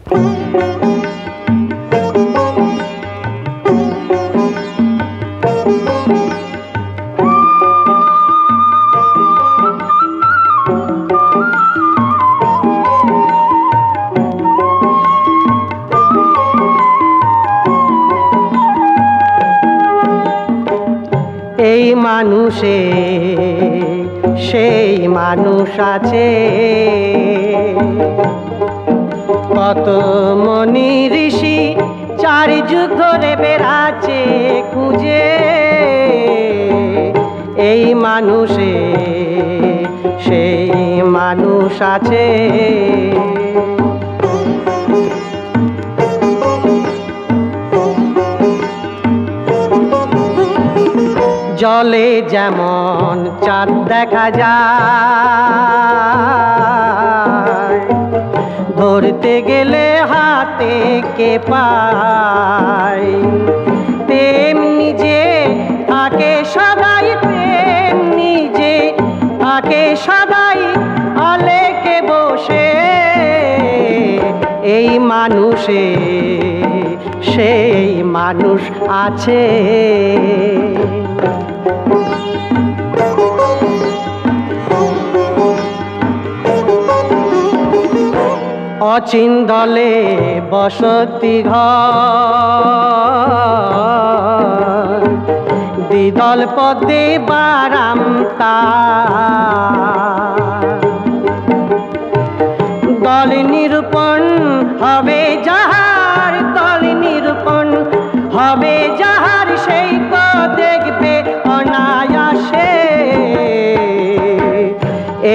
এই মানুষে সেই মানুষ আছে, কত মনি ঋষি চারি যুগ ধরে বেড়াচ্ছে খুঁজে। এই মানুষে সেই মানুষ আছে। জলে যেমন চাঁদ দেখা যায়, ধরতে গেলে হাতে কে পায়, তেমনি যে থাকে সদাই, তেমনি যে থাকে সদাই আলেকে বসে। এই মানুষে সেই মানুষ আছে। অচিন দলে বসতি ঘর, দ্বিদল পদে বারাম তার। দল নিরূপণ হবে যাহার, দল নিরূপণ হবে যাহার, সেই তো দেখবে অনায়াসে।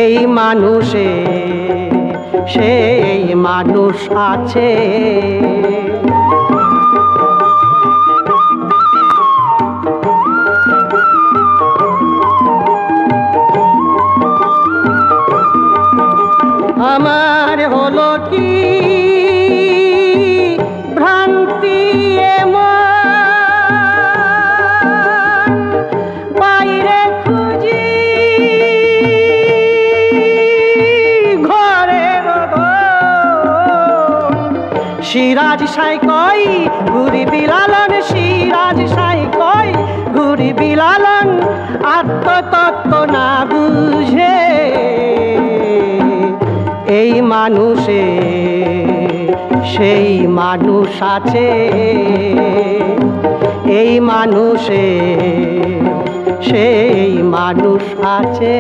এই মানুষে সেই মানুষ আছে। আমার হলো কি ভ্রান্তি এমন, বাইরে খুঁজি সিরাজ সাই কই ঘুরি বিলালন, সিরাজ সাই কই ঘুরি বিলালন, আত্মতত্ত্ব না বুঝে। এই মানুষে সেই মানুষ আছে। এই মানুষে সেই মানুষ আছে।